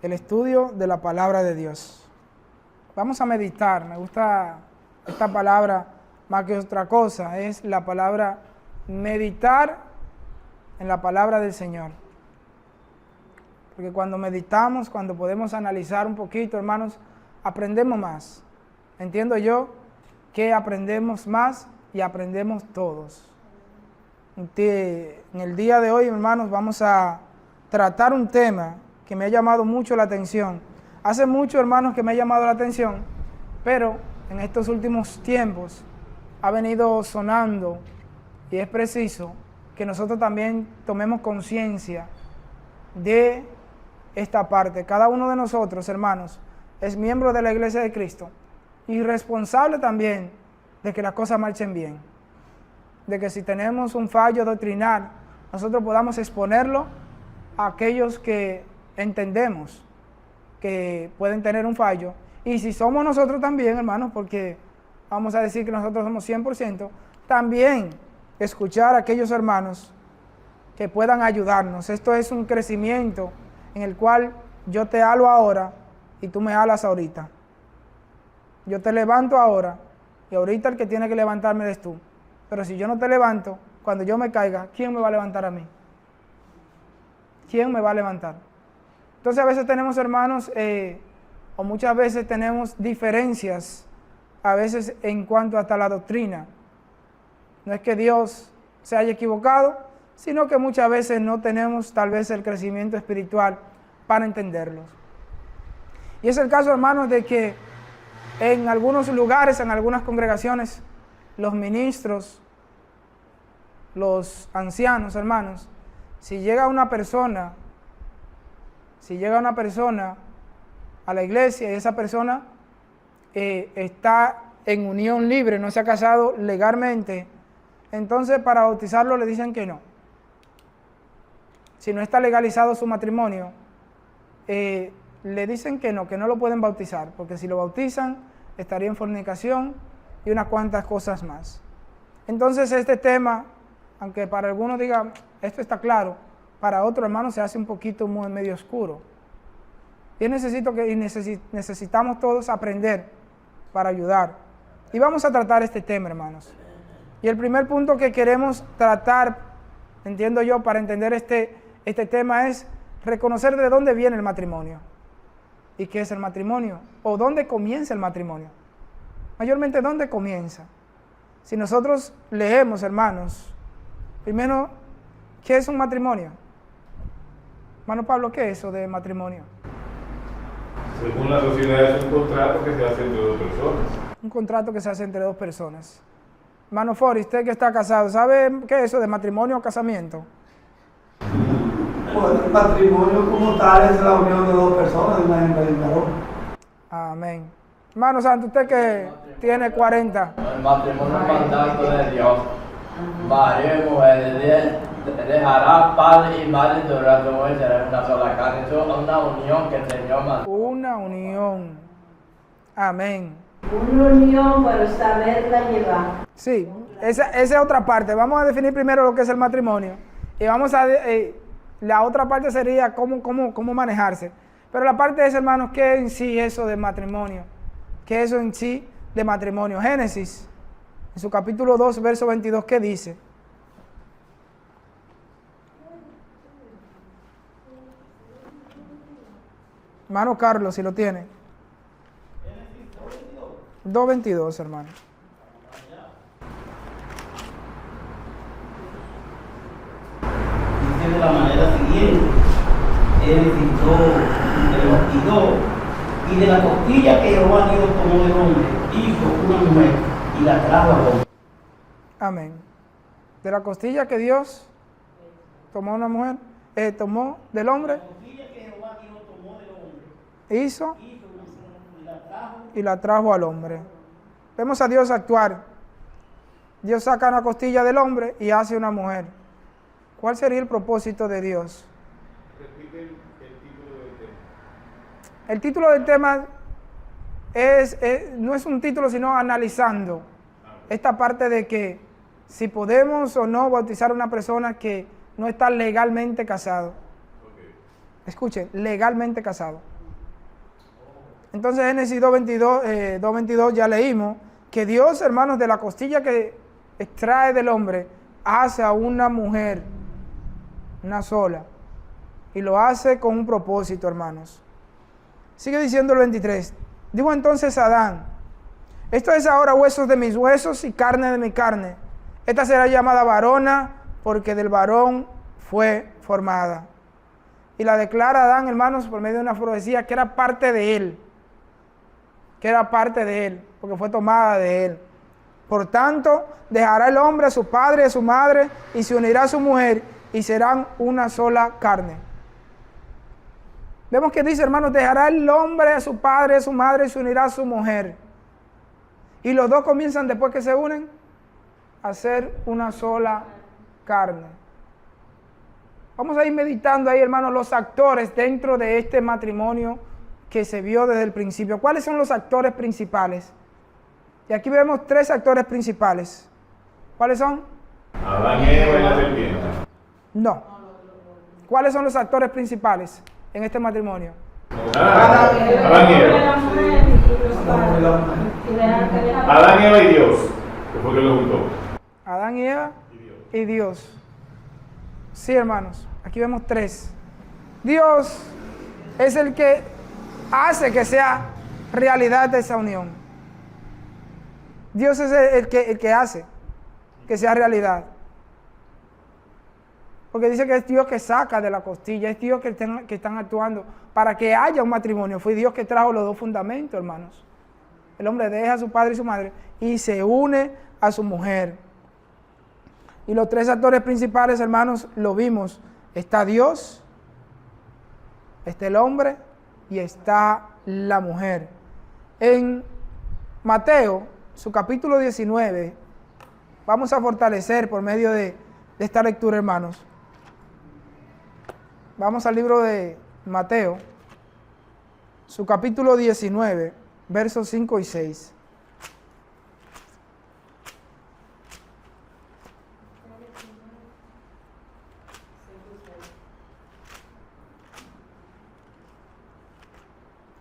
el estudio de la palabra de Dios. Vamos a meditar, me gusta esta palabra más que otra cosa, es la palabra meditar en la palabra del Señor. Porque cuando meditamos, cuando podemos analizar un poquito, hermanos, aprendemos más. Entiendo yo que aprendemos más y aprendemos todos. En el día de hoy, hermanos, vamos a tratar un tema que me ha llamado mucho la atención. Hace mucho, hermanos, que me ha llamado la atención, pero en estos últimos tiempos ha venido sonando y es preciso que nosotros también tomemos conciencia de esta parte. Cada uno de nosotros, hermanos, es miembro de la Iglesia de Cristo y responsable también de que las cosas marchen bien. De que si tenemos un fallo doctrinal, nosotros podamos exponerlo a aquellos que entendemos que pueden tener un fallo. Y si somos nosotros también, hermanos, porque vamos a decir que nosotros somos 100%, también escuchar a aquellos hermanos que puedan ayudarnos. Esto es un crecimiento en el cual yo te halo ahora y tú me halas ahorita. Yo te levanto ahora y ahorita el que tiene que levantarme eres tú. Pero si yo no te levanto, cuando yo me caiga, ¿quién me va a levantar a mí? ¿Quién me va a levantar? Entonces a veces tenemos hermanos, o muchas veces tenemos diferencias, a veces en cuanto hasta la doctrina. No es que Dios se haya equivocado, sino que muchas veces no tenemos tal vez el crecimiento espiritual para entenderlos. Y es el caso, hermanos, de que en algunos lugares, en algunas congregaciones, los ministros, los ancianos, hermanos, si llega una persona a la iglesia y esa persona está en unión libre, no se ha casado legalmente, entonces para bautizarlo le dicen que no. Si no está legalizado su matrimonio, le dicen que no lo pueden bautizar, porque si lo bautizan estaría en fornicación y unas cuantas cosas más. Entonces este tema, aunque para algunos digan, esto está claro, para otros, hermanos, se hace un poquito muy medio oscuro. Y necesitamos todos aprender para ayudar. Y vamos a tratar este tema, hermanos. Y el primer punto que queremos tratar, entiendo yo, para entender este tema es reconocer de dónde viene el matrimonio. ¿Y qué es el matrimonio? ¿O dónde comienza el matrimonio? Mayormente, ¿dónde comienza? Si nosotros leemos, hermanos, primero, ¿qué es un matrimonio? Hermano Pablo, ¿qué es eso de matrimonio? Según la sociedad es un contrato que se hace entre dos personas. Un contrato que se hace entre dos personas. Hermano Fori, usted que está casado, ¿sabe qué es eso de matrimonio o casamiento? Bueno, el matrimonio como tal es la unión de dos personas, de una hembra y un varón. Amén. Hermano Santo, usted que tiene 40. El matrimonio es mandato de Dios. Marido y mujer dejará padre y madre durante un mes, será una sola carne. Eso es una unión que el Señor mandó. Una unión. Amén. Una unión para saberla llevar. Sí, esa es otra parte. Vamos a definir primero lo que es el matrimonio. Y vamos a... la otra parte sería cómo manejarse. Pero la parte es, hermanos, ¿qué en sí eso de matrimonio? ¿Qué es eso en sí de matrimonio? Génesis, en su capítulo 2, verso 22, ¿qué dice? Hermano Carlos, si lo tiene. 2:22, hermano. Dice de la manera siguiente: Él edificó y de la costilla que Jehová Dios tomó del hombre, hizo una mujer y la trajo al hombre. Amén. De la costilla que Dios tomó una mujer, tomó del hombre, La costilla que Jehová Dios tomó del hombre, hizo una mujer y la trajo al hombre. Vemos a Dios actuar. Dios saca una costilla del hombre y hace una mujer. ¿Cuál sería el propósito de Dios? Repite el título del tema. El título del tema no es un título, sino analizando esta parte de que si podemos o no bautizar a una persona que no está legalmente casado. Okay. Escuchen, legalmente casado. Entonces Génesis 2.22 ya leímos que Dios, hermanos, de la costilla que extrae del hombre, hace a una mujer, una sola. Y lo hace con un propósito, hermanos. Sigue diciendo el 23. Dijo entonces Adán: esto es ahora huesos de mis huesos y carne de mi carne. Esta será llamada varona porque del varón fue formada. Y la declara Adán, hermanos, por medio de una profecía que era parte de él. Que era parte de él, porque fue tomada de él. Por tanto, dejará el hombre a su padre y a su madre y se unirá a su mujer y serán una sola carne. Vemos que dice, hermanos, dejará el hombre a su padre y a su madre y se unirá a su mujer. Y los dos comienzan, después que se unen, a ser una sola carne. Vamos a ir meditando ahí, hermanos, los actores dentro de este matrimonio que se vio desde el principio. ¿Cuáles son los actores principales? Y aquí vemos 3 actores principales. ¿Cuáles son? Adán y Eva y la serpiente. No. ¿Cuáles son los actores principales en este matrimonio? Adán y Eva. Adán y Eva y Dios. Que fue que lo juntó. Adán y Eva y Dios. Sí, hermanos. Aquí vemos 3. Dios es el que hace que sea realidad esa unión. Dios es el que hace que sea realidad. Porque dice que es Dios que saca de la costilla, es Dios que están actuando para que haya un matrimonio. Fue Dios que trajo los 2 fundamentos, hermanos. El hombre deja a su padre y su madre y se une a su mujer. Y los 3 actores principales, hermanos, lo vimos. Está Dios, está el hombre y está la mujer. En Mateo, su capítulo 19, vamos a fortalecer por medio de esta lectura, hermanos. Vamos al libro de Mateo, su capítulo 19, versos 5 y 6.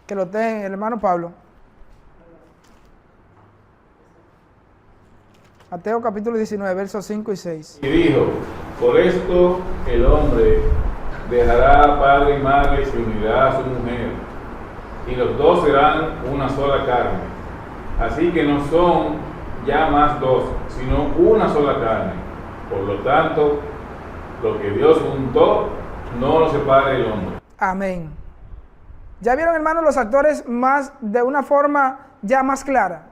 Que lo tenga el hermano Pablo. Mateo capítulo 19, versos 5 y 6. Y dijo: por esto el hombre dejará padre y madre y se unirá a su mujer, y los dos serán una sola carne. Así que no son ya más 2, sino una sola carne. Por lo tanto, lo que Dios juntó, no lo separe el hombre. Amén. Ya vieron, hermanos, los actores más de una forma ya más clara.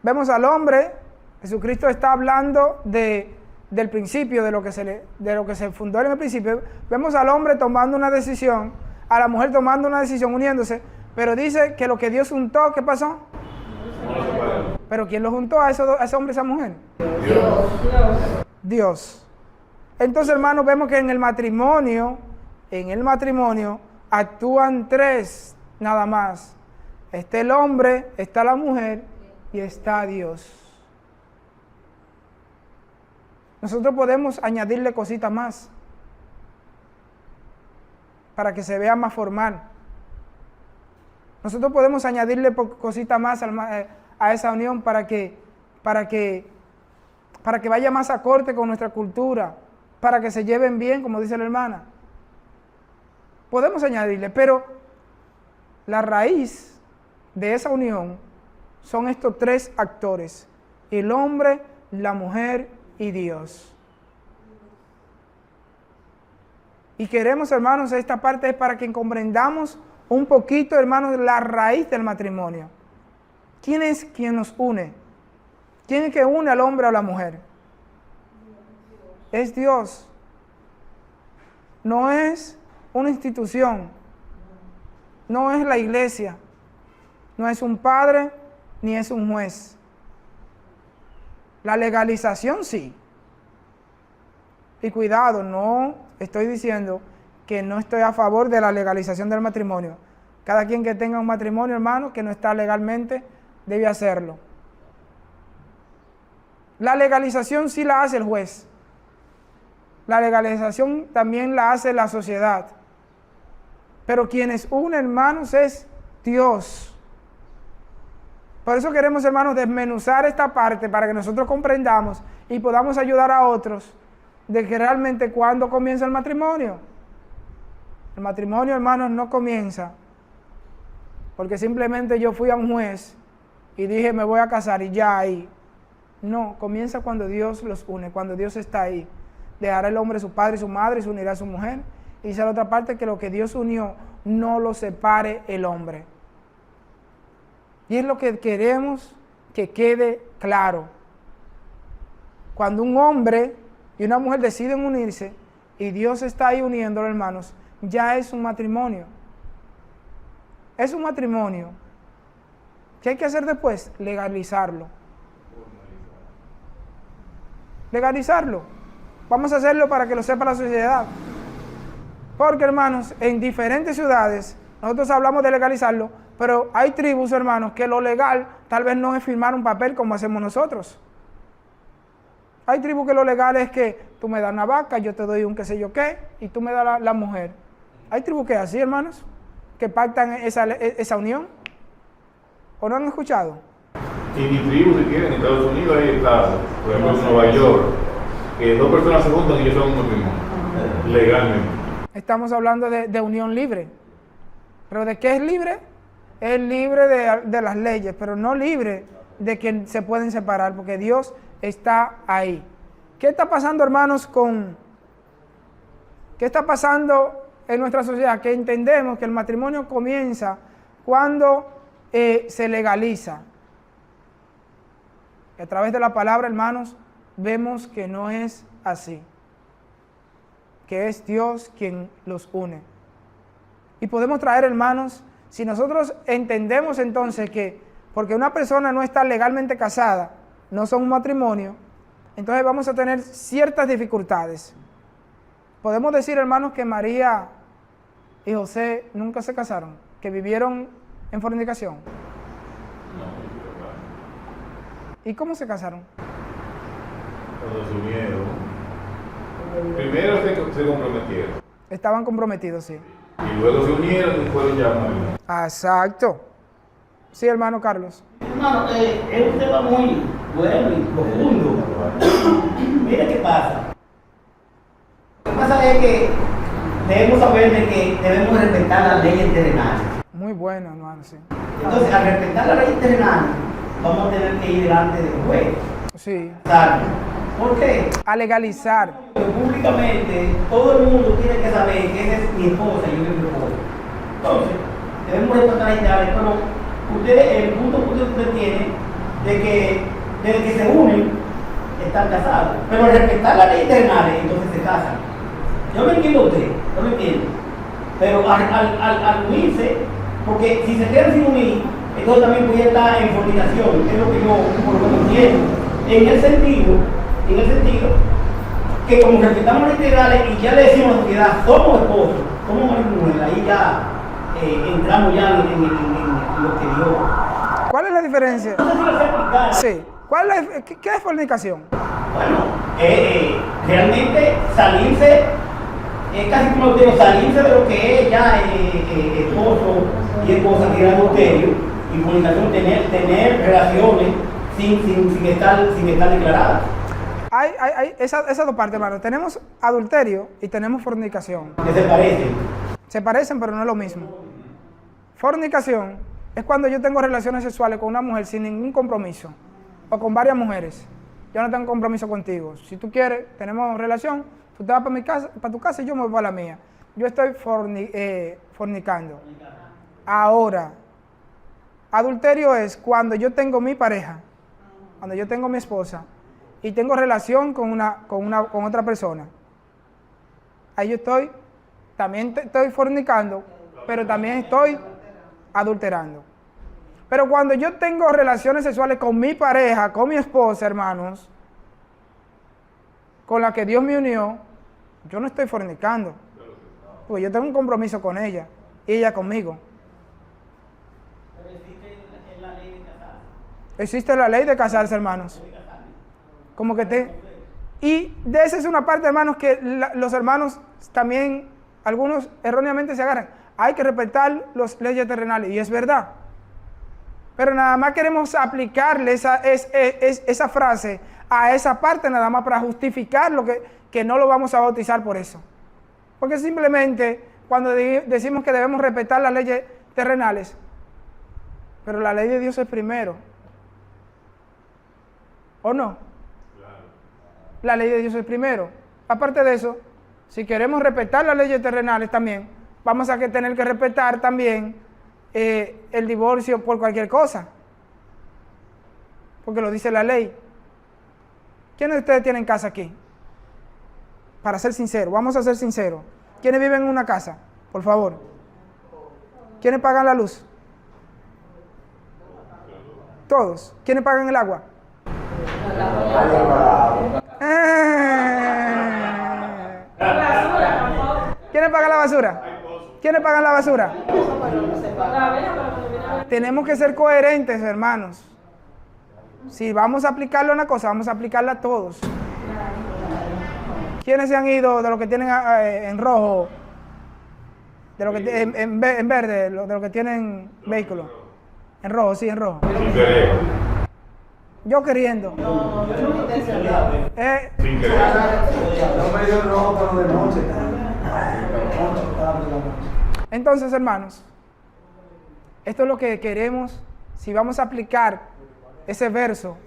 Vemos al hombre. Jesucristo está hablando del principio, de lo que se fundó en el principio. Vemos al hombre tomando una decisión, a la mujer tomando una decisión, uniéndose, pero dice que lo que Dios juntó, ¿qué pasó? No. ¿Pero quién lo juntó a ese hombre y esa mujer? Dios. Entonces, hermanos, vemos que en el matrimonio actúan 3 nada más. Está el hombre, está la mujer y está Dios. Nosotros podemos añadirle cositas más para que se vea más formal. Nosotros podemos añadirle cositas más a esa unión para que vaya más acorde con nuestra cultura, para que se lleven bien, como dice la hermana. Podemos añadirle, pero la raíz de esa unión son estos 3 actores: el hombre, la mujer y Dios. Y queremos, hermanos, esta parte es para que comprendamos un poquito, hermanos, la raíz del matrimonio. ¿Quién es quien nos une? ¿Quién es que une al hombre o a la mujer? Es Dios. No es una institución. No es la iglesia. No es un padre ni es un juez. La legalización sí. Y cuidado, no estoy diciendo que no estoy a favor de la legalización del matrimonio. Cada quien que tenga un matrimonio, hermano, que no está legalmente, debe hacerlo. La legalización sí la hace el juez. La legalización también la hace la sociedad. Pero quienes unen, hermanos, es Dios. Por eso queremos, hermanos, desmenuzar esta parte para que nosotros comprendamos y podamos ayudar a otros de que realmente cuándo comienza el matrimonio. El matrimonio, hermanos, no comienza porque simplemente yo fui a un juez y dije me voy a casar y ya ahí. No, comienza cuando Dios los une, cuando Dios está ahí. Dejará el hombre su padre y su madre y se unirá a su mujer. Y dice la otra parte que lo que Dios unió no lo separe el hombre. Y es lo que queremos que quede claro. Cuando un hombre y una mujer deciden unirse y Dios está ahí uniéndolo, hermanos, ya es un matrimonio. Es un matrimonio. ¿Qué hay que hacer después? Legalizarlo. Legalizarlo. Vamos a hacerlo para que lo sepa la sociedad. Porque, hermanos, en diferentes ciudades, nosotros hablamos de legalizarlo, pero hay tribus, hermanos, que lo legal tal vez no es firmar un papel como hacemos nosotros. Hay tribus que lo legal es que tú me das una vaca, yo te doy un qué sé yo qué, y tú me das la mujer. Hay tribus que es así, hermanos, que pactan esa unión. ¿O no han escuchado? Y mi tribu, si quieren, en Estados Unidos hay estados, por ejemplo en Nueva York, que dos personas se juntan y ellos son un matrimonio, legalmente. Estamos hablando de unión libre. ¿Pero de qué es libre? Es libre de las leyes, pero no libre de que se pueden separar, porque Dios está ahí. ¿Qué está pasando, hermanos, qué está pasando en nuestra sociedad? Que entendemos que el matrimonio comienza cuando se legaliza. Y a través de la palabra, hermanos, vemos que no es así. Que es Dios quien los une. Y podemos traer, hermanos, si nosotros entendemos entonces que porque una persona no está legalmente casada, no son un matrimonio, entonces vamos a tener ciertas dificultades. Podemos decir, hermanos, que María y José nunca se casaron, que vivieron en fornicación. ¿Y cómo se casaron? Cuando se unieron. Primero se comprometieron. Estaban comprometidos, sí. Y luego se unieron y fueron ya maridos. Exacto. Sí, hermano Carlos. Hermano, es un tema muy bueno y profundo. Mira qué pasa. Lo que pasa es que debemos saber de que debemos respetar las leyes terrenales. Muy bueno, hermano, sí. Entonces, al respetar las leyes terrenales, vamos a tener que ir delante del juez. Sí. ¿Por qué? A legalizar. Públicamente, todo el mundo tiene que saber que esa es mi esposa y yo soy mi esposa. Entonces, debemos respetar las ideales, pero ustedes, el punto que usted tiene de que desde que se unen, están casados. Pero al respetar las leyes terrenales, entonces se casan. Yo me entiendo a usted, yo me entiendo. Pero al unirse, porque si se quedan sin unir, entonces también puede estar en fornicación, es lo que yo por lo que entiendo. En el sentido que como respetamos las integrales y ya le decimos a la sociedad, somos esposos, somos marido y mujer, ahí ya entramos ya en lo que Dios. ¿Cuál es la diferencia? No sé si lo sé explicar. Sí. ¿Qué es fornicación? Bueno, realmente salirse, casi como lo digo, salirse de lo que es ya esposo y esposa, que es adulterio, y fornicación, tener relaciones sin estar declaradas. Hay esas dos partes, hermano. Tenemos adulterio y tenemos fornicación. Que se parecen. Se parecen, pero no es lo mismo. Fornicación es cuando yo tengo relaciones sexuales con una mujer sin ningún compromiso, o con varias mujeres. Yo no tengo compromiso contigo. Si tú quieres, tenemos relación, tú te vas para tu casa y yo me voy para la mía. Yo estoy fornicando. Ahora, adulterio es cuando yo tengo mi pareja, cuando yo tengo mi esposa, y tengo relación con otra persona. Ahí yo también estoy fornicando, pero también estoy adulterando. Pero cuando yo tengo relaciones sexuales con mi pareja, con mi esposa, hermanos, con la que Dios me unió, yo no estoy fornicando, porque yo tengo un compromiso con ella y ella conmigo. Existe la ley de casarse, hermanos. Como que y de esa es una parte, hermanos, que los hermanos también, algunos erróneamente se agarran. hay que respetar las leyes terrenales, y es verdad. Pero nada más queremos aplicarle esa frase a esa parte, nada más para justificar que no lo vamos a bautizar por eso. Porque simplemente cuando decimos que debemos respetar las leyes terrenales, pero la ley de Dios es primero. ¿O no? La ley de Dios es primero. Aparte de eso, si queremos respetar las leyes terrenales también, vamos a tener que respetar también el divorcio por cualquier cosa. Porque lo dice la ley. ¿Quiénes de ustedes tienen casa aquí? Para ser sincero, vamos a ser sinceros. ¿Quiénes viven en una casa? Por favor. ¿Quiénes pagan la luz? Todos. ¿Quiénes pagan el agua? ¿Quiénes pagan la basura? ¿Quiénes pagan la basura? Tenemos que ser coherentes, hermanos. Si vamos a aplicarlo a una cosa, vamos a aplicarla a todos. ¿Quiénes se han ido de los que tienen en rojo? De los que en verde, de los que tienen vehículos. En rojo, sí, en rojo. Yo queriendo. Sin querer. No me dio rojo, pero de noche. Entonces, hermanos, esto es lo que queremos. Si vamos a aplicar ese verso,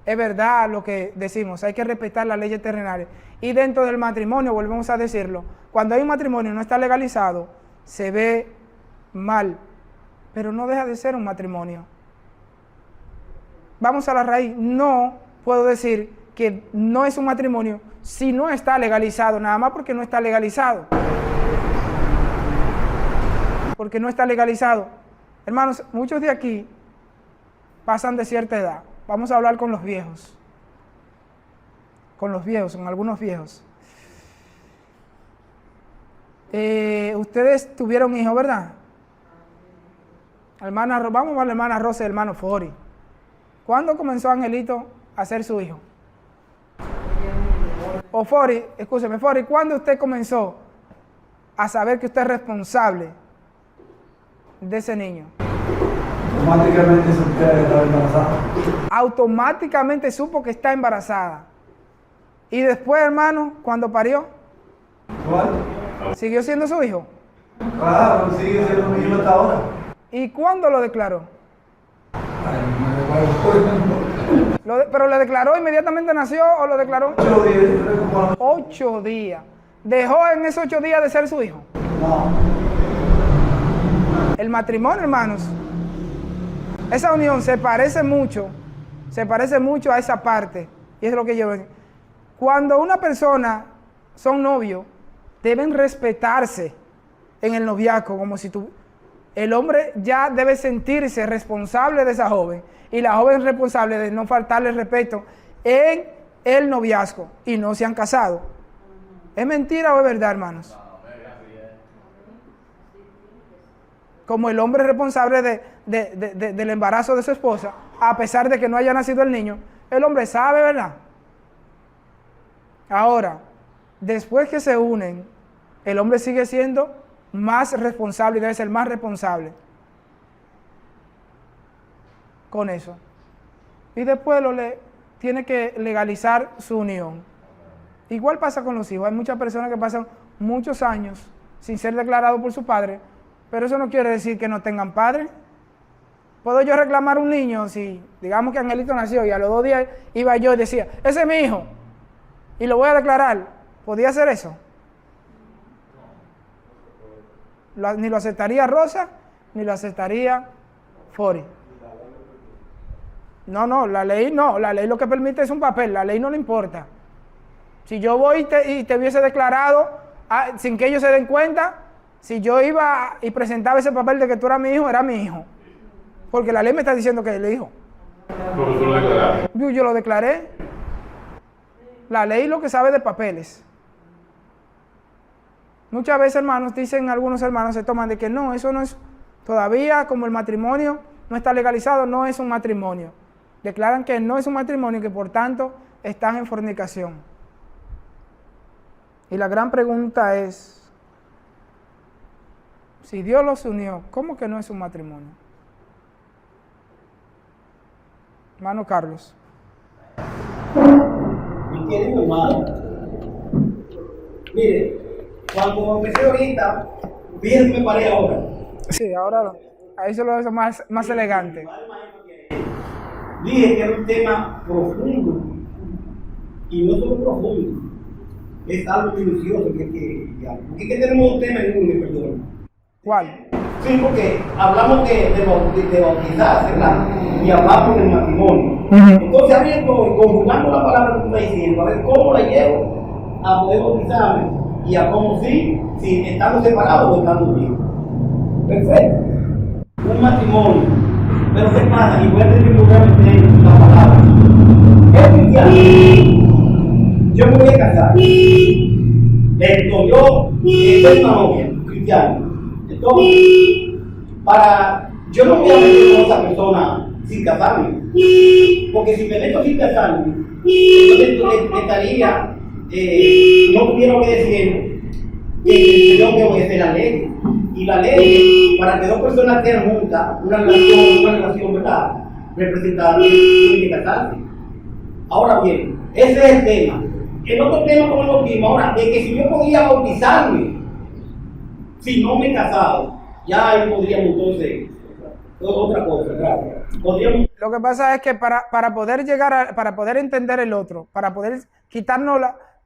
es verdad lo que decimos, hay que respetar las leyes terrenales. Y dentro del matrimonio, volvemos a decirlo, cuando hay un matrimonio y no está legalizado, se ve mal, pero no deja de ser un matrimonio. Vamos a la raíz. No puedo decir que no es un matrimonio si no está legalizado, nada más porque no está legalizado. Porque no está legalizado. Hermanos, muchos de aquí pasan de cierta edad. Vamos a hablar con los viejos. Con los viejos, con algunos viejos. Ustedes tuvieron hijos, ¿verdad? Vamos a la hermana Rosa y el hermano Fori. ¿Cuándo comenzó Angelito a ser su hijo? O Fori, escúcheme, Fori, ¿cuándo usted comenzó a saber que usted es responsable de ese niño? Automáticamente supe que estaba embarazada. Automáticamente supo que está embarazada. Y después, hermano, cuando parió, ¿Cuál? ¿siguió siendo su hijo? Claro, sigue siendo mi hijo hasta ahora. ¿Y cuándo lo declaró? Ay, no me recuerdo. ¿Pero le declaró inmediatamente nació o lo declaró? 8 días. 8 días. ¿Dejó en esos 8 días de ser su hijo? No. El matrimonio, hermanos, esa unión se parece mucho a esa parte. Y es lo que yo veo. Cuando una persona son novios, deben respetarse en el noviazgo, como si el hombre ya debe sentirse responsable de esa joven y la joven responsable de no faltarle respeto en el noviazgo y no se han casado. ¿Es mentira o es verdad, hermanos? Como el hombre es responsable del embarazo de su esposa, a pesar de que no haya nacido el niño, el hombre sabe, ¿verdad? Ahora, después que se unen, el hombre sigue siendo más responsable y debe ser más responsable con eso. Y después tiene que legalizar su unión. Igual pasa con los hijos. Hay muchas personas que pasan muchos años sin ser declarados por su padre, pero eso no quiere decir que no tengan padre. ¿Puedo yo reclamar a un niño si, digamos que Angelito nació y a los 2 días iba yo y decía, ese es mi hijo, y lo voy a declarar? ¿Podía hacer eso? Ni lo aceptaría Rosa, ni lo aceptaría Fori. No, la ley lo que permite es un papel, la ley no le importa. Si yo voy y te hubiese declarado, sin que ellos se den cuenta, si yo iba y presentaba ese papel de que tú eras mi hijo, era mi hijo. Porque la ley me está diciendo que es el hijo. Porque tú lo declaraste. Yo lo declaré. La ley lo que sabe de papeles. Muchas veces, hermanos, dicen algunos hermanos, se toman de que no, eso no es, todavía como el matrimonio no está legalizado, no es un matrimonio. Declaran que no es un matrimonio y que por tanto están en fornicación. Y la gran pregunta es, Si Dios los unió, ¿cómo que no es un matrimonio? Hermano Carlos. Mi querido hermano, mire, cuando empecé ahorita, bien me paré ahora. Sí, ahora ahí se lo hace más elegante. Dije que era un tema profundo, y no solo profundo, es algo minucioso porque que tenemos un tema en uno, perdón. ¿Cuál? Sí, porque hablamos de bautizarse, ¿verdad? Y hablamos del matrimonio. Entonces, ahora estoy conjugando la palabra que tú estás diciendo, a ver cómo la llevo a poder bautizarme y a cómo si estamos separados o estamos unidos. Perfecto. Un matrimonio. Pero ¿qué pasa? Y voy a tener que volver a la palabra. Es cristiano. Yo me voy a casar. Entonces, yo soy una novia cristiana. Entonces, yo no voy a meter con esa persona sin casarme, porque si me meto sin casarme, entonces estaría, no tuviera obedeciendo, que yo que obedecer la ley. Y la ley, para que dos personas estén juntas, una relación, ¿verdad? Representada, tienen que casarse. Ahora bien, ese es el tema. El otro tema, como lo vimos ahora, de que si yo podía bautizarme, si no me he casado, ya ahí podríamos entonces, otra cosa, gracias. Lo que pasa es que para poder llegar para poder entender el otro, para poder quitarnos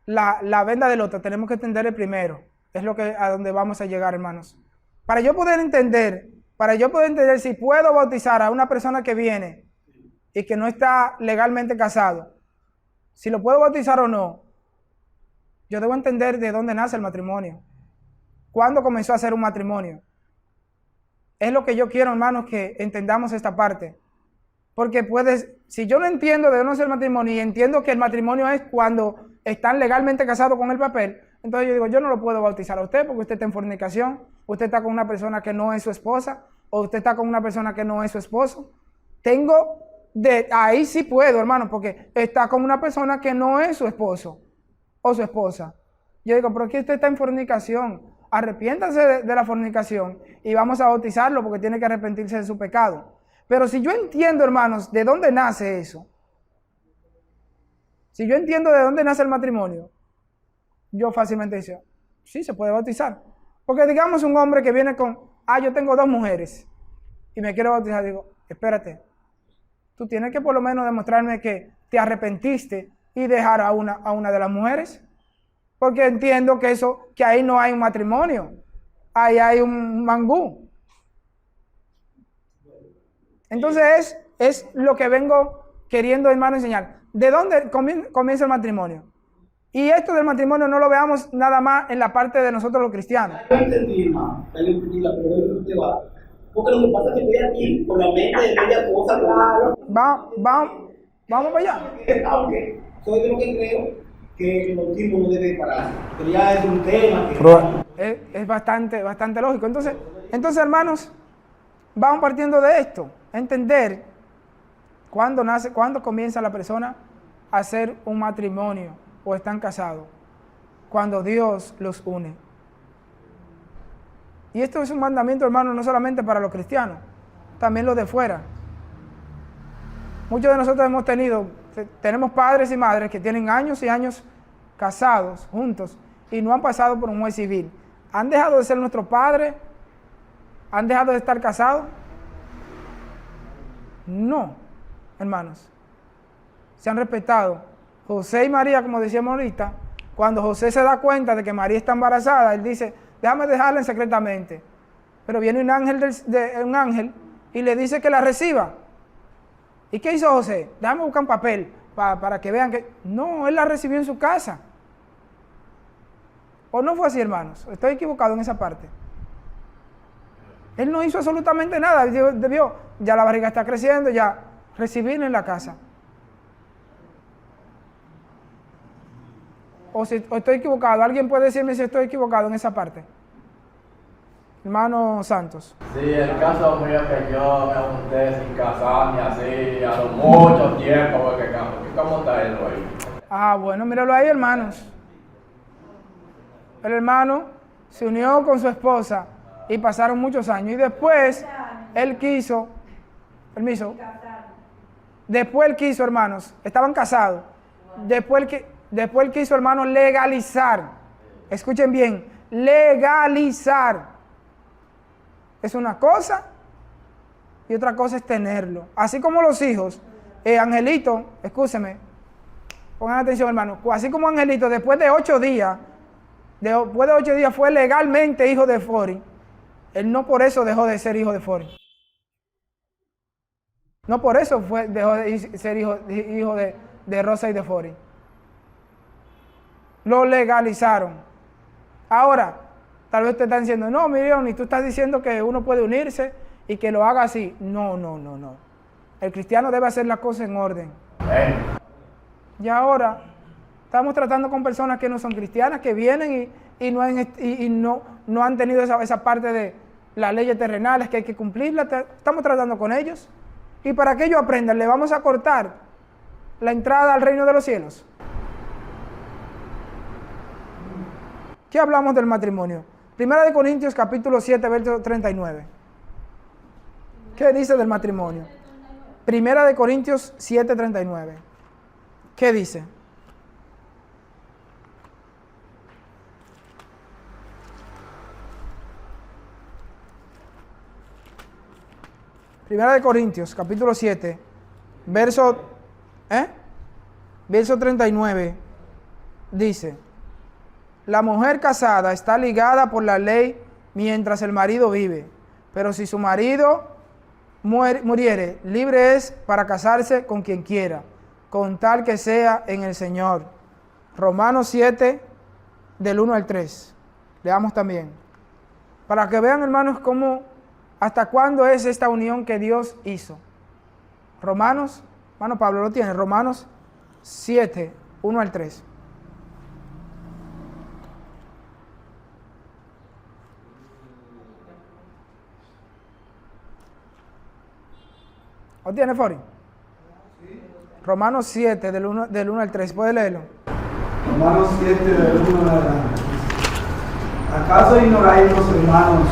la venda del otro, tenemos que entender el primero. Es a donde vamos a llegar, hermanos. Para yo poder entender si puedo bautizar a una persona que viene y que no está legalmente casado, si lo puedo bautizar o no, yo debo entender de dónde nace el matrimonio. ¿Cuándo comenzó a ser un matrimonio? Es lo que yo quiero, hermanos, que entendamos esta parte. Porque si yo no entiendo de dónde es el matrimonio y entiendo que el matrimonio es cuando están legalmente casados con el papel, entonces yo digo, yo no lo puedo bautizar a usted porque usted está en fornicación, usted está con una persona que no es su esposa, o usted está con una persona que no es su esposo. Ahí sí puedo, hermano, porque está con una persona que no es su esposo o su esposa. Yo digo, pero aquí usted está en fornicación, arrepiéntase de la fornicación y vamos a bautizarlo porque tiene que arrepentirse de su pecado. Pero si yo entiendo, hermanos, de dónde nace eso, si yo entiendo de dónde nace el matrimonio, yo fácilmente digo, sí, se puede bautizar. Porque digamos un hombre que viene con, yo tengo 2 mujeres y me quiero bautizar, digo, espérate, tú tienes que por lo menos demostrarme que te arrepentiste y dejar a una de las mujeres. Porque entiendo que ahí no hay un matrimonio, ahí hay un mangú. Entonces es lo que vengo queriendo, hermano, enseñar. ¿De dónde comienza el matrimonio? Y esto del matrimonio no lo veamos nada más en la parte de nosotros los cristianos. Yo entendí, hermano, yo entendí la pregunta que usted va. Porque lo que pasa es que estoy aquí con la mente de media cosa, claro. Vamos para allá. Aunque soy de lo que creo que el bautismo no debe parar. Pero ya es un tema que... Es bastante lógico. Entonces, hermanos, vamos partiendo de esto. Entender cuándo comienza la persona a hacer un matrimonio o están casados. Cuando Dios los une. Y esto es un mandamiento, hermano, no solamente para los cristianos, también los de fuera. Muchos de nosotros tenemos padres y madres que tienen años y años casados, juntos, y no han pasado por un juez civil. ¿Han dejado de ser nuestros padres? ¿Han dejado de estar casados? No, hermanos. Se han respetado. José y María, como decíamos ahorita, cuando José se da cuenta de que María está embarazada, él dice, déjame dejarla secretamente. Pero viene un ángel y le dice que la reciba. ¿Y qué hizo José? Déjame buscar un papel para que vean que... No, él la recibió en su casa. ¿O no fue así, hermanos? Estoy equivocado en esa parte. Él no hizo absolutamente nada. Debió, ya la barriga está creciendo, ya recibirla en la casa. O estoy equivocado. ¿Alguien puede decirme si estoy equivocado en esa parte? Hermano Santos. Sí, el caso mío es que yo me junté sin casarme así a lo mucho tiempo, porque ¿cómo está él hoy? Bueno, míralo ahí, hermanos. El hermano se unió con su esposa Y pasaron muchos años. Y después él quiso, permiso, después él quiso, hermanos, estaban casados. Después él quiso, hermanos, legalizar. Escuchen bien, legalizar. Es una cosa y otra cosa es tenerlo. Así como los hijos, Angelito, escúcheme, pongan atención, hermano. Así como Angelito, después de 8 días, fue legalmente hijo de Fori. Él no por eso dejó de ser hijo de Fori. No por eso dejó de ser hijo de Rosa y de Fori. Lo legalizaron. Ahora, tal vez te están diciendo, no, Miriam, y tú estás diciendo que uno puede unirse y que lo haga así. No. El cristiano debe hacer las cosas en orden. Y ahora, estamos tratando con personas que no son cristianas, que vienen y no han tenido esa parte de las leyes terrenales que hay que cumplirlas. Estamos tratando con ellos. Y para que ellos aprendan, le vamos a cortar la entrada al reino de los cielos. ¿Qué hablamos del matrimonio? Primera de Corintios capítulo 7, verso 39. ¿Qué dice del matrimonio? Primera de Corintios 7, 39. ¿Qué dice? Primera de Corintios, capítulo 7, verso 39, dice, la mujer casada está ligada por la ley mientras el marido vive, pero si su marido muriere, libre es para casarse con quien quiera, con tal que sea en el Señor. Romanos 7, del 1 al 3. Leamos también. Para que vean, hermanos, hasta cuándo es esta unión que Dios hizo. Romanos, hermano Pablo lo tiene, Romanos 7, 1 al 3. ¿Lo tiene, Fori? Sí. Romanos 7, del 1 al 3. ¿Puede leerlo? Romanos 7, del 1 al adelante. ¿Acaso ignoráis los hermanos?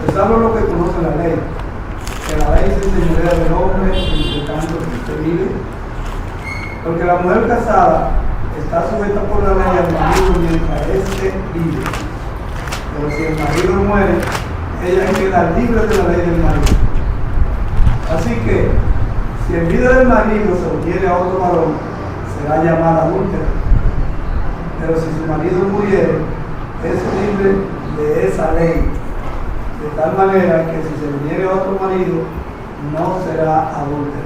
Pensamos lo que conoce la ley, que la ley se señorea del hombre, entre tanto que usted vive. Porque la mujer casada está sujeta por la ley al marido mientras éste vive. Pero si el marido muere, ella queda libre de la ley del marido. Así que, si en vida del marido se uniere a otro varón, será llamada adúltera. Pero si su marido muriere, es libre de esa ley. De tal manera que si se uniere a otro marido, no será adúltero.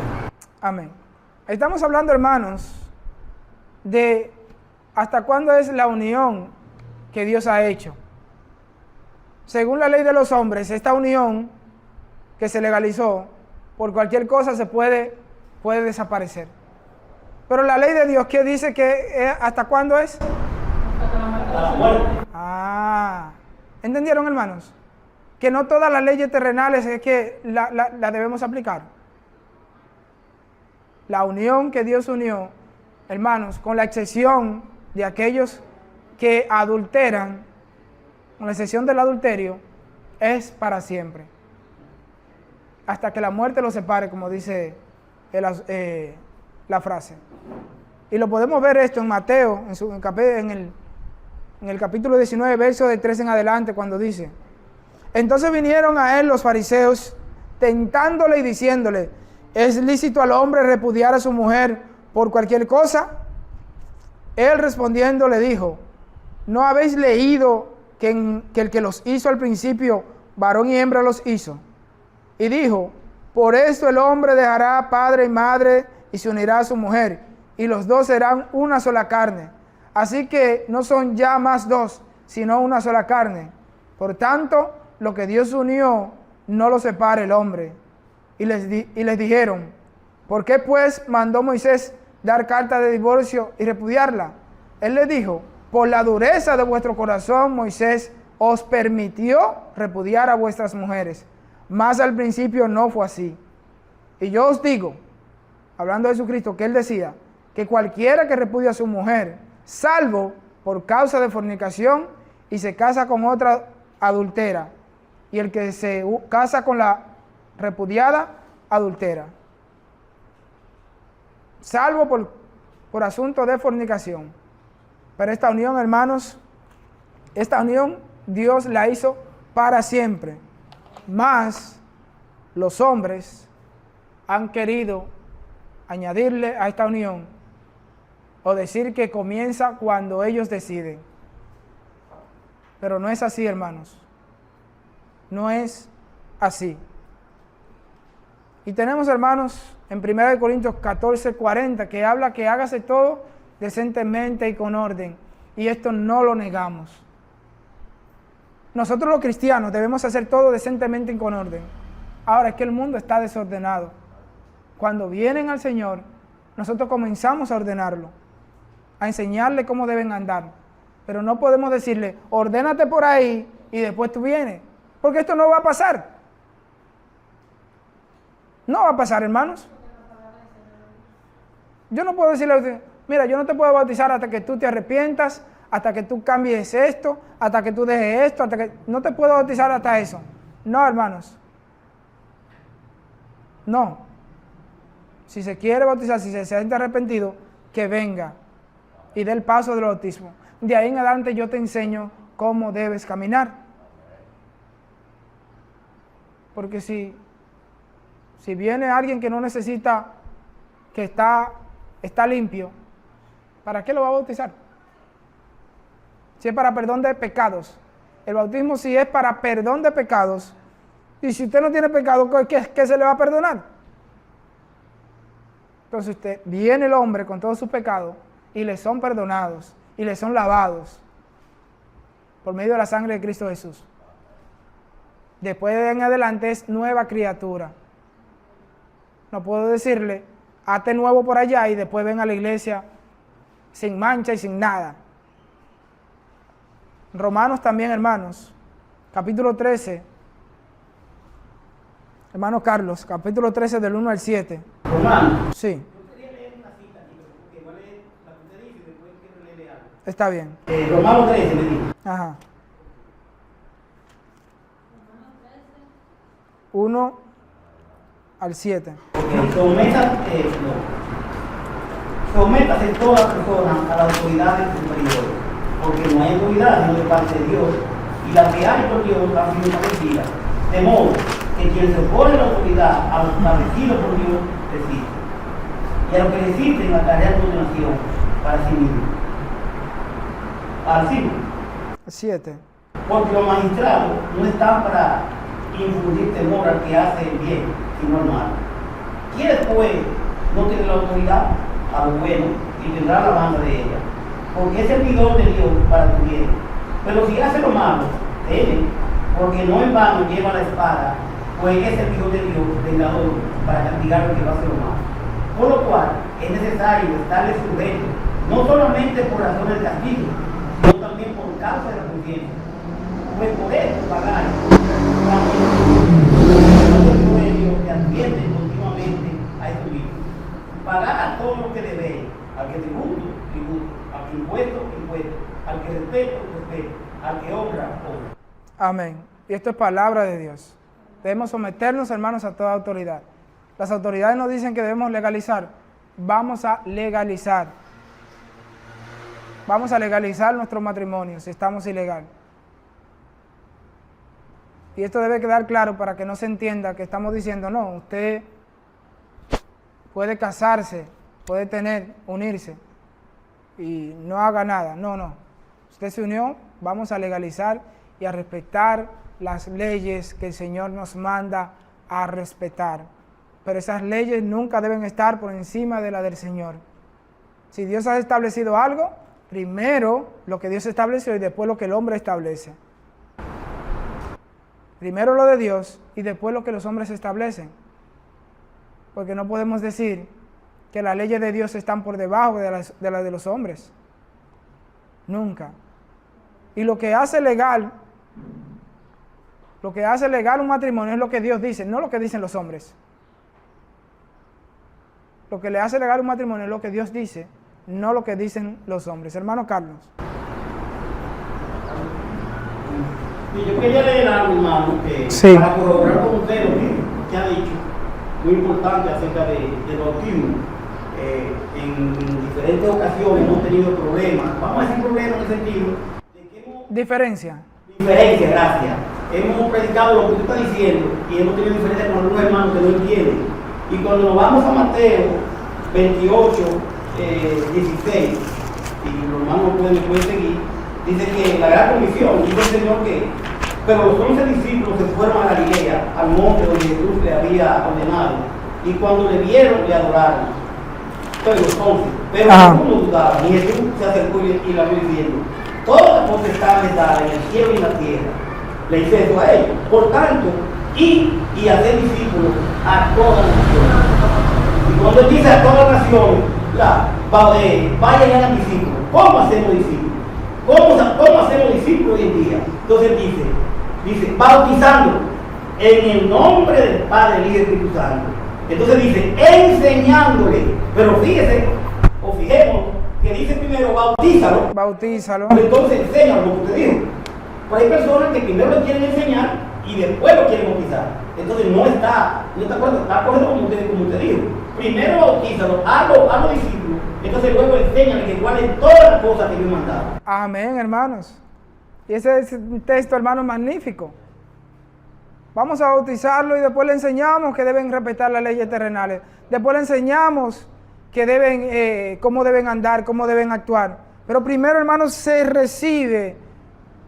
Amén. Estamos hablando, hermanos, de hasta cuándo es la unión que Dios ha hecho. Según la ley de los hombres, esta unión que se legalizó, por cualquier cosa se puede desaparecer. Pero la ley de Dios, ¿qué dice que hasta cuándo es? Hasta la muerte. ¿Entendieron, hermanos? Que no todas las leyes terrenales es que la debemos aplicar. La unión que Dios unió, hermanos, con la excepción de aquellos que adulteran, con la excepción del adulterio, es para siempre. Hasta que la muerte los separe, como dice la frase. Y lo podemos ver esto en Mateo, en el capítulo 19, verso de 3 en adelante, cuando dice: entonces vinieron a él los fariseos, tentándole y diciéndole: ¿es lícito al hombre repudiar a su mujer por cualquier cosa? Él respondiendo le dijo: ¿no habéis leído que el que los hizo al principio, varón y hembra los hizo? Y dijo: por esto el hombre dejará padre y madre y se unirá a su mujer, y los dos serán una sola carne. Así que no son ya más dos, sino una sola carne. Por tanto, lo que Dios unió, no lo separe el hombre. Y les dijeron: ¿por qué pues mandó Moisés dar carta de divorcio y repudiarla? Él les dijo: por la dureza de vuestro corazón, Moisés os permitió repudiar a vuestras mujeres, mas al principio no fue así. Y yo os digo, hablando de Jesucristo, que él decía que cualquiera que repudia a su mujer, salvo por causa de fornicación, y se casa con otra adultera, y el que se casa con la repudiada adultera, salvo por asunto de fornicación. Pero esta unión, hermanos, esta unión Dios la hizo para siempre. Mas los hombres han querido añadirle a esta unión o decir que comienza cuando ellos deciden. Pero no es así, hermanos. No es así. Y tenemos, hermanos, en 1 Corintios 14:40, que habla que hágase todo decentemente y con orden. Y esto no lo negamos. Nosotros los cristianos debemos hacer todo decentemente y con orden. Ahora es que el mundo está desordenado. Cuando vienen al Señor, nosotros comenzamos a ordenarlo, a enseñarle cómo deben andar. Pero no podemos decirle, ordénate por ahí y después tú vienes. Porque esto no va a pasar. No va a pasar, hermanos. Yo no puedo decirle a usted, mira, yo no te puedo bautizar hasta que tú te arrepientas, hasta que tú cambies esto, hasta que tú dejes esto, hasta que... No te puedo bautizar hasta eso. No, hermanos. No. Si se quiere bautizar, si se siente arrepentido, que venga y dé el paso del bautismo. De ahí en adelante yo te enseño cómo debes caminar. Porque si viene alguien que no necesita, que está limpio, ¿para qué lo va a bautizar? Si es para perdón de pecados. El bautismo sí es para perdón de pecados. Y si usted no tiene pecado, ¿qué se le va a perdonar? Entonces viene el hombre con todos sus pecados y le son perdonados y le son lavados por medio de la sangre de Cristo Jesús. Después de en adelante es nueva criatura. No puedo decirle, hazte nuevo por allá y después ven a la iglesia sin mancha y sin nada. Romanos también, hermanos, capítulo 13. Hermano Carlos, capítulo 13 del 1 al 7. Romanos. Sí. Yo quería leer una cita aquí, porque igual es la que usted dice y después quiero leerle algo. Está bien. Romanos 13, me dijo. Ajá. 1 al 7. Sométase toda persona a la autoridad del superior, porque no hay autoridad sino de parte de Dios, y la que hay por Dios ha sido establecida. De modo que quien se opone a la autoridad a lo establecido por Dios resiste. Y a lo que resiste en la tarea de condenación para sí mismo. Para sí mismo. 7. Porque los magistrados no están para infundir temor al que hace el bien, sino al mal. ¿Quién pues no tiene la autoridad? A lo bueno, y tendrá la banda de ella, porque es servidor de Dios para tu bien. Pero si hace lo malo, teme, porque no en vano lleva la espada, pues es servidor de Dios, vengador, para castigar al que va a hacer lo malo. Por lo cual es necesario estarle sujeto, no solamente por razón del castigo, sino también por causa de la conciencia. Pues por eso pagar cuando ellos te advierten continuamente a eso mismo. Pagar a todo lo que debéis, al que tributo, tributo, al que impuesto, impuesto, al que respeto, respeto, al que honra, honra. Amén. Y esto es palabra de Dios. Debemos someternos, hermanos, a toda autoridad. Las autoridades nos dicen que debemos legalizar. Vamos a legalizar. Vamos a legalizar nuestro matrimonio si estamos ilegal. Y esto debe quedar claro para que no se entienda que estamos diciendo, no, usted puede casarse, puede unirse y no haga nada. No, no. Usted se unió, vamos a legalizar y a respetar las leyes que el Señor nos manda a respetar. Pero esas leyes nunca deben estar por encima de la del Señor. Si Dios ha establecido algo, primero lo que Dios estableció y después lo que el hombre establece. Primero lo de Dios y después lo que los hombres establecen. Porque no podemos decir que las leyes de Dios están por debajo de las de los hombres. Nunca. Y lo que hace legal un matrimonio es lo que Dios dice, no lo que dicen los hombres. Lo que le hace legal un matrimonio es lo que Dios dice, no lo que dicen los hombres. Hermano Carlos. Y yo quería leer algo, hermano, Sí. para corroborar con usted lo que ha dicho, muy importante acerca del bautismo. En diferentes ocasiones hemos tenido problemas, vamos a decir problemas en el sentido de que hemos... Diferencia. Diferencia, gracias. Hemos predicado lo que tú estás diciendo y hemos tenido diferencias con algunos hermanos que no entienden. Y cuando nos vamos a Mateo 28, 16, y los hermanos pueden seguir, dice que la gran comisión, dice el Señor que, pero los 11 discípulos se fueron a Galilea, al monte donde Jesús le había ordenado, y cuando le vieron, le adoraron. Entonces los 11, pero algunos dudaban, y Jesús se acercó y la vio diciendo, toda la potestad me da en el cielo y en la tierra. Le dice eso a ellos. Por tanto, y hacer discípulos a todas las naciones. Y cuando él dice a todas las naciones, vayan y hagan discípulos. ¿Cómo hacemos discípulos? ¿Cómo hacemos discípulos hoy en día? Entonces dice, bautizando en el nombre del Padre, del Hijo y del Espíritu Santo. Entonces dice, enseñándole. Pero fíjese, o fijémonos, que dice primero, bautízalo. Bautízalo. Entonces enséñalo, como usted dijo. Pero hay personas que primero lo quieren enseñar y después lo quieren bautizar. Entonces no está correcto como usted dijo. Primero bautízalo, hazlo discípulo, entonces luego enséñale que guarden todas las cosas que yo he mandado. Amén, hermanos. Y ese es un texto, hermano, magnífico. Vamos a bautizarlo y después le enseñamos que deben respetar las leyes terrenales. Después le enseñamos que cómo deben andar, cómo deben actuar. Pero primero, hermanos, se recibe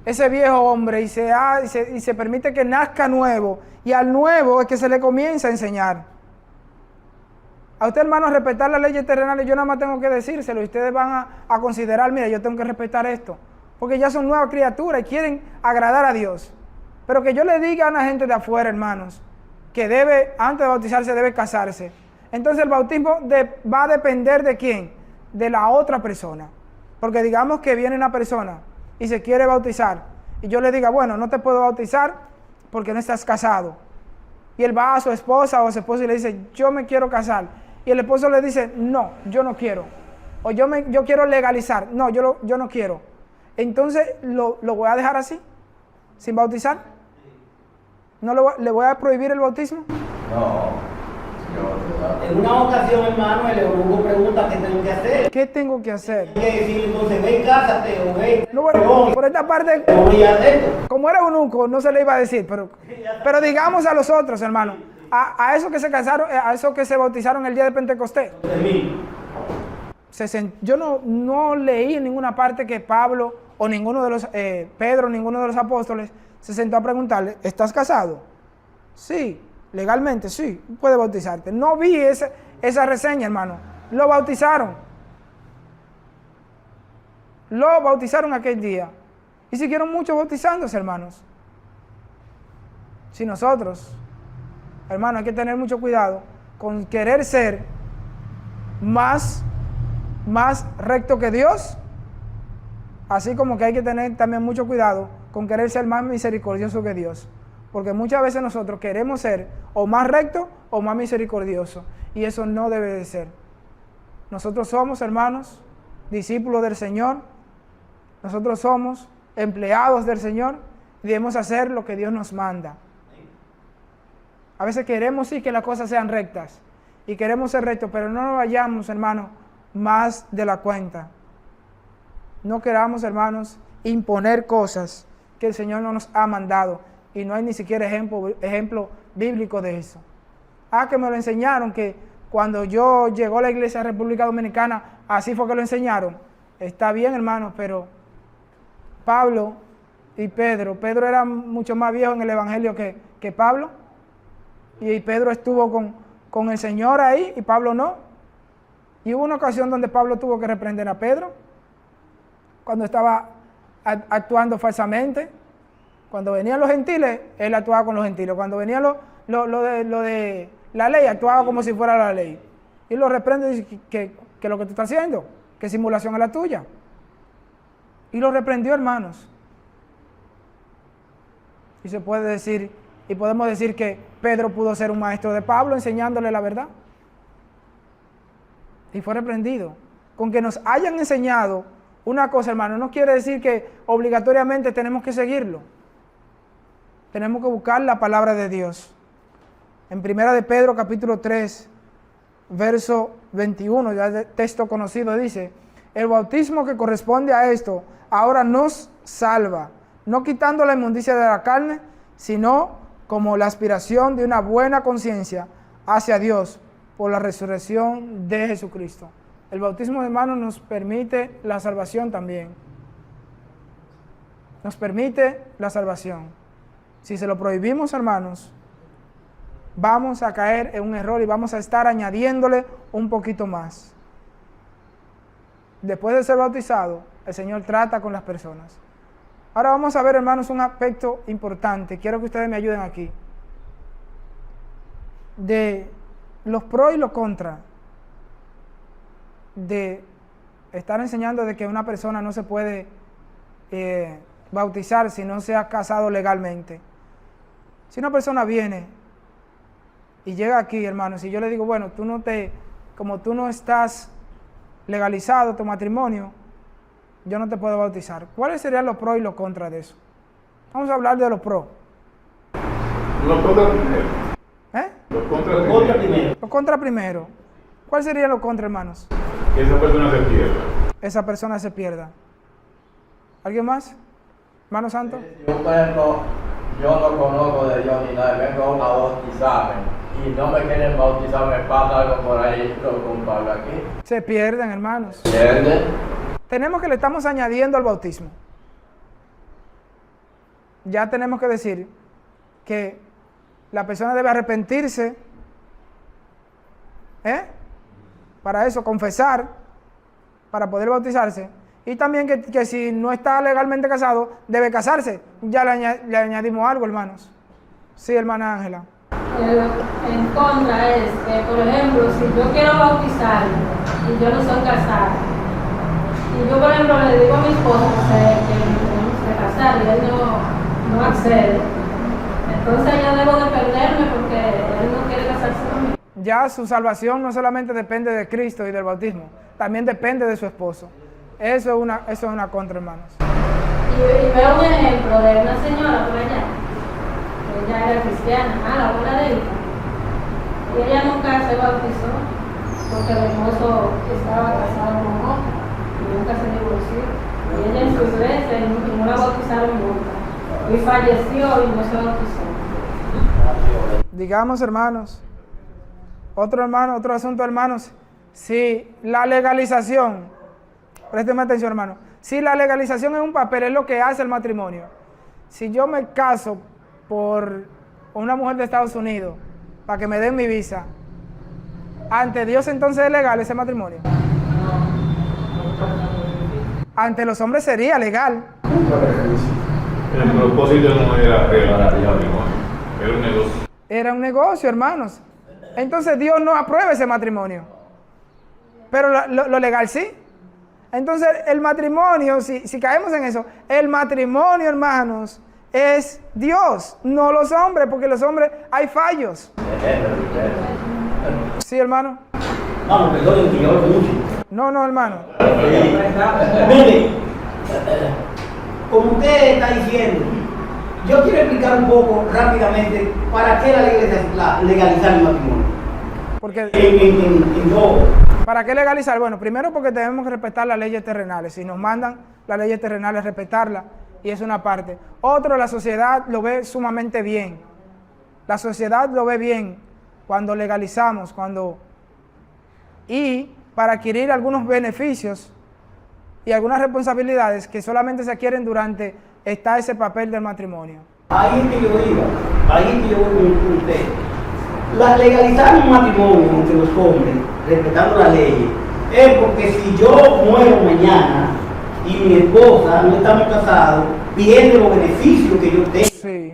ese viejo hombre y se permite que nazca nuevo. Y al nuevo es que se le comienza a enseñar. A usted, hermano, respetar las leyes terrenales, yo nada más tengo que decírselo. Y ustedes van a considerar, mira, yo tengo que respetar esto. Porque ya son nuevas criaturas y quieren agradar a Dios. Pero que yo le diga a una gente de afuera, hermanos, que antes de bautizarse, debe casarse. Entonces el bautismo va a depender de quién, de la otra persona. Porque digamos que viene una persona y se quiere bautizar, y yo le diga, bueno, no te puedo bautizar porque no estás casado. Y él va a su esposa o a su esposo y le dice, yo me quiero casar. Y el esposo le dice, no, yo no quiero. O yo quiero legalizar. No, yo no quiero. Entonces, ¿lo voy a dejar así? ¿Sin bautizar? ¿No le voy a prohibir el bautismo? No. En una ocasión, hermano, el eunuco pregunta qué tengo que hacer. ¿Qué tengo que hacer? Hay que decir, entonces, ve y cásate o ve. No, bueno, por esta parte, como era eunuco, no se le iba a decir, pero digamos a los otros, hermano, a esos que se casaron, a esos que se bautizaron el día de Pentecostés. Yo no leí en ninguna parte que Pablo o ninguno de los, Pedro, ninguno de los apóstoles se sentó a preguntarle, ¿estás casado? Sí, legalmente, sí, puedes bautizarte. No vi esa reseña, hermano. Lo bautizaron. Lo bautizaron aquel día. Y siguieron muchos bautizándose, hermanos. Si nosotros, hermano, hay que tener mucho cuidado con querer ser más recto que Dios, así como que hay que tener también mucho cuidado con querer ser más misericordioso que Dios, porque muchas veces nosotros queremos ser o más recto o más misericordioso, y eso no debe de ser. Nosotros somos, hermanos, discípulos del Señor, nosotros somos empleados del Señor y debemos hacer lo que Dios nos manda. A veces queremos sí que las cosas sean rectas y queremos ser rectos, pero no nos vayamos, hermanos, más de la cuenta. No queramos, hermanos, imponer cosas que el Señor no nos ha mandado, y no hay ni siquiera ejemplo bíblico de eso. Que me lo enseñaron, que cuando yo llegó a la iglesia de República Dominicana, así fue que lo enseñaron. Está bien, hermanos, pero Pablo y Pedro era mucho más viejo en el evangelio que Pablo, y Pedro estuvo con el Señor ahí y Pablo no. Y hubo una ocasión donde Pablo tuvo que reprender a Pedro cuando estaba actuando falsamente. Cuando venían los gentiles, él actuaba con los gentiles. Cuando venía lo de la ley, actuaba como si fuera la ley. Y lo reprende y dice que lo que tú estás haciendo, que simulación es la tuya. Y lo reprendió, hermanos. Y se puede decir, y podemos decir que Pedro pudo ser un maestro de Pablo enseñándole la verdad. Y fue reprendido. Con que nos hayan enseñado una cosa, hermano, no quiere decir que obligatoriamente tenemos que seguirlo. tenemos que buscar la palabra de Dios. En 1 de Pedro capítulo 3, verso 21, ya de texto conocido, dice: el bautismo que corresponde a esto ahora nos salva, no quitando la inmundicia de la carne, sino como la aspiración de una buena conciencia hacia Dios por la resurrección de Jesucristo. El bautismo, hermanos, nos permite la salvación también. Nos permite la salvación. Si se lo prohibimos, hermanos, vamos a caer en un error y vamos a estar añadiéndole un poquito más. Después de ser bautizado, el Señor trata con las personas. Ahora vamos a ver, hermanos, un aspecto importante. Quiero que ustedes me ayuden aquí. De los pros y los contras de estar enseñando de que una persona no se puede bautizar si no se ha casado legalmente. Si una persona viene y llega aquí, hermanos, y yo le digo, bueno, como tú no estás legalizado tu matrimonio, yo no te puedo bautizar. ¿Cuáles serían los pros y los contras de eso? Vamos a hablar de los pros. Los contras primero. ¿Eh? Los contras primero. Los contras primero. ¿Cuáles serían los contras, hermanos? Que esa persona se pierda. Esa persona se pierda. ¿Alguien más? ¿Hermano Santo? Yo, por ejemplo, yo no conozco de Dios ni nada, vengo a bautizarme y no me quieren bautizar, me pasa algo por ahí, lo comparto aquí. Se pierden, hermanos. ¿Entiendes? Tenemos que le estamos añadiendo al bautismo. Ya tenemos que decir que la persona debe arrepentirse, para eso, confesar, para poder bautizarse. Y también que si no está legalmente casado, debe casarse. Ya le añadimos algo, hermanos. Sí, hermana Ángela. En contra es que, por ejemplo, si yo quiero bautizarme y yo no soy casada, y yo, por ejemplo, le digo a mi esposo que tenemos que casar y él no accede, entonces yo debo de perderme porque él no quiere casarse conmigo. Ya su salvación no solamente depende de Cristo y del bautismo, también depende de su esposo. Eso es una contra, hermanos. Y veo un ejemplo de una señora por allá, que ella era cristiana, la abuela de ella, y ella nunca se bautizó porque el esposo estaba casado con otra y nunca se divorció. Y ella en su iglesia y no la bautizaron nunca. Y falleció y no se bautizó. Digamos, hermanos, otro asunto, hermanos, si la legalización, présteme atención, hermano, si la legalización es un papel, es lo que hace el matrimonio. Si yo me caso por una mujer de Estados Unidos para que me den mi visa, ante Dios entonces es legal ese matrimonio. Ante los hombres sería legal. El propósito no era regalar el matrimonio, era un negocio. Era un negocio, hermanos. Entonces Dios no aprueba ese matrimonio. Pero lo legal sí. Entonces el matrimonio, si caemos en eso, el matrimonio, hermanos, es Dios, no los hombres, porque los hombres hay fallos. ¿Sí, hermano? Vamos, perdón, que yo hablo mucho. No, hermano. Mire, como usted está diciendo, yo quiero explicar un poco rápidamente para qué legalizar el matrimonio. Porque, En todo. ¿para qué legalizar? Bueno, primero porque tenemos que respetar las leyes terrenales. Si nos mandan las leyes terrenales, respetarlas, y es una parte. Otro, la sociedad lo ve sumamente bien. La sociedad lo ve bien cuando legalizamos, y para adquirir algunos beneficios y algunas responsabilidades que solamente se adquieren durante ese papel del matrimonio. Ahí es que yo iba, con usted. Legalizar un matrimonio entre los hombres, respetando la ley, es porque si yo muero mañana y mi esposa no estamos casados, pierde los beneficios que yo tengo. Sí.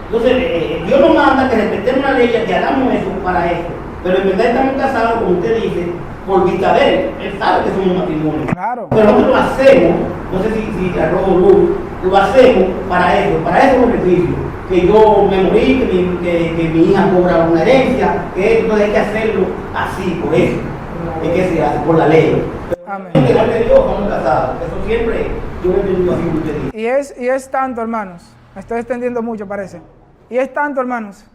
Entonces, Dios nos manda que respetemos la ley, que hagamos eso para eso. Pero en verdad estamos casados, como usted dice, por vista de él sabe que somos un matrimonio. Claro. Pero nosotros lo hacemos, no sé si arrojo luz, lo hacemos para esos beneficios. Que yo me morí, que mi hija cobra una herencia, que entonces hay que hacerlo así, por eso. Es que se hace por la ley. Amén. Pero Dios, estamos casados. Eso siempre yo he entendido así como usted dice. Y es tanto, hermanos, Me estoy extendiendo mucho, parece. Y es tanto, hermanos,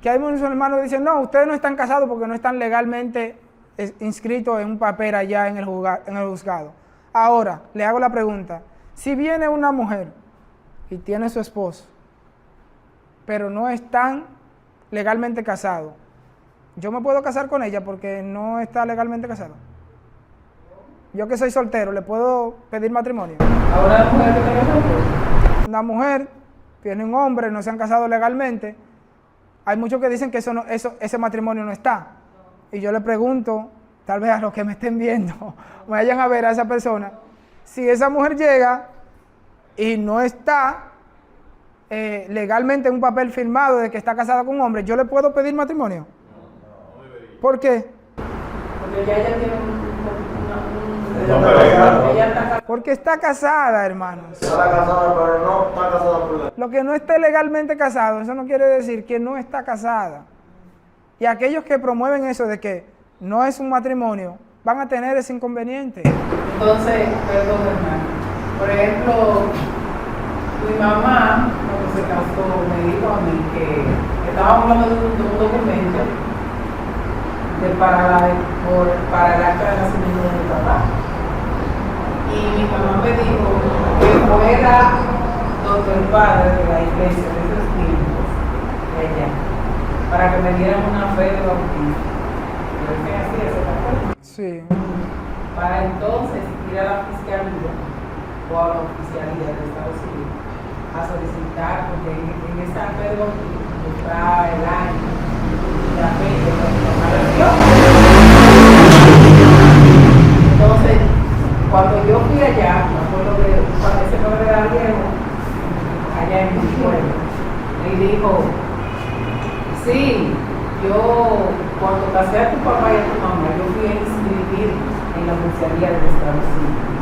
que hay muchos hermanos que dicen, no, ustedes no están casados porque no están legalmente inscritos en un papel allá en el juzgado. Ahora, le hago la pregunta, si viene una mujer y tiene su esposo, pero no están legalmente casados, ¿yo me puedo casar con ella porque no está legalmente casado? Yo que soy soltero, ¿le puedo pedir matrimonio? Ahora la mujer que está casada. Una mujer tiene un hombre, no se han casado legalmente. Hay muchos que dicen que ese matrimonio no está. Y yo le pregunto, tal vez a los que me estén viendo, vayan a ver a esa persona, si esa mujer llega y no está legalmente en un papel firmado de que está casada con un hombre, ¿yo le puedo pedir matrimonio? ¿Por qué? Porque ya ella tiene ella está casada. Porque está casada, hermanos. Está casada, pero no está casada por la... Lo que no esté legalmente casado, eso no quiere decir que no está casada. Y aquellos que promueven eso de que no es un matrimonio, van a tener ese inconveniente. Entonces, perdón, hermano. Por ejemplo, mi mamá, cuando se casó, me dijo a mí que estábamos hablando de un documento para el acta de nacimiento de mi papá. Y mi mamá me dijo que fuera donde el padre de la iglesia de esos tiempos, de allá, para que me dieran una fe de bautismo. Yo que así eso, ¿te acuerdas? Sí. Para entonces ir a la fiscalía o a la oficialía de Estados Unidos a solicitar, porque en esta fe de bautismo está el año y la fecha de mi mamá nació. Entonces, cuando yo fui allá, me acuerdo que cuando ese padre era viejo, allá en mi pueblo, me dijo, sí, yo cuando casé a tu papá y a tu mamá, yo fui a inscribir en la oficialía del Estados Unidos.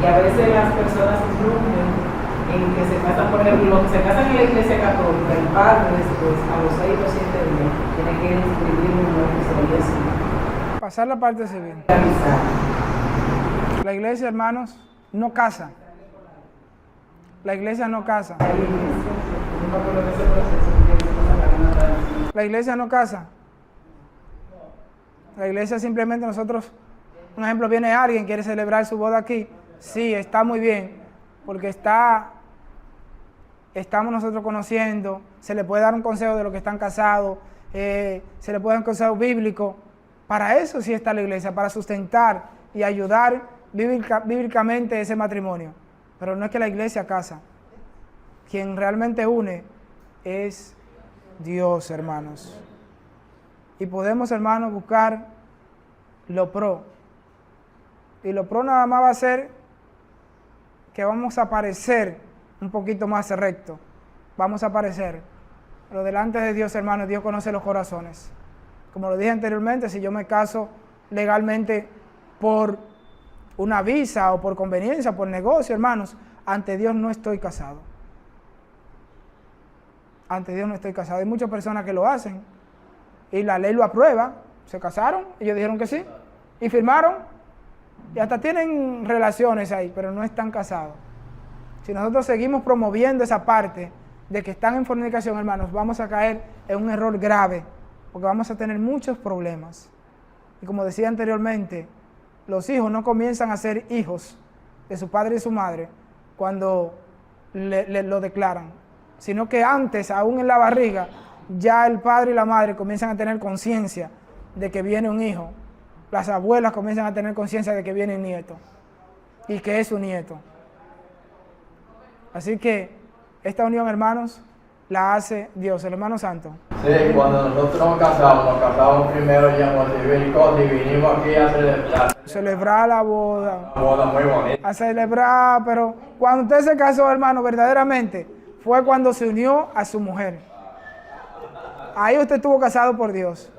Y a veces las personas influyen en que se casan, por ejemplo, los que se casan en la iglesia católica, el padre después, a los 6 o 7 días, tiene que inscribir en una oficialía civil. Pasar la parte civil. La iglesia, hermanos, no casa. La iglesia no casa. La iglesia no casa. La iglesia simplemente nosotros, un ejemplo, viene alguien, quiere celebrar su boda aquí. Sí, está muy bien, porque estamos nosotros conociendo, se le puede dar un consejo de los que están casados, se le puede dar un consejo bíblico. Para eso sí está la iglesia, para sustentar y ayudar bíblicamente ese matrimonio. Pero no es que la iglesia casa. Quien realmente une es Dios, hermanos. Y podemos, hermanos, buscar lo pro. Y lo pro nada más va a ser que vamos a parecer un poquito más recto. Vamos a parecer. Pero delante de Dios, hermanos, Dios conoce los corazones. Como lo dije anteriormente, si yo me caso legalmente por una visa o por conveniencia, por negocio, hermanos, ante Dios no estoy casado. Ante Dios no estoy casado. Hay muchas personas que lo hacen y la ley lo aprueba. Se casaron, ellos dijeron que sí y firmaron y hasta tienen relaciones ahí, pero no están casados. Si nosotros seguimos promoviendo esa parte de que están en fornicación, hermanos, vamos a caer en un error grave, porque vamos a tener muchos problemas. Y como decía anteriormente, los hijos no comienzan a ser hijos de su padre y su madre cuando lo declaran, sino que antes, aún en la barriga, ya el padre y la madre comienzan a tener conciencia de que viene un hijo. Las abuelas comienzan a tener conciencia de que viene un nieto y que es su nieto. Así que esta unión, hermanos, la hace Dios, el hermano santo. Sí, cuando nosotros nos casamos primero ya por civil y vinimos aquí a celebrar la boda. Una boda muy bonita. A celebrar, pero cuando usted se casó, hermano, verdaderamente, fue cuando se unió a su mujer. Ahí usted estuvo casado por Dios.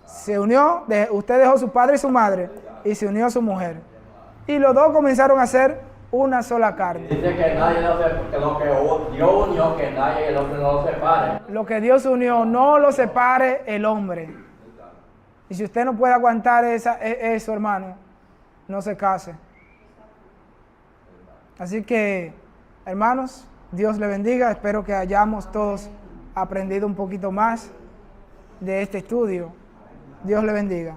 Se unió, usted dejó a su padre y su madre y se unió a su mujer. Y los dos comenzaron a ser una sola carne. Dice que nadie que lo que Dios unió, que nadie el hombre no lo separe. Lo que Dios unió, no lo separe el hombre. Y si usted no puede aguantar eso, hermano, no se case. Así que, hermanos, Dios le bendiga. Espero que hayamos todos aprendido un poquito más de este estudio. Dios le bendiga.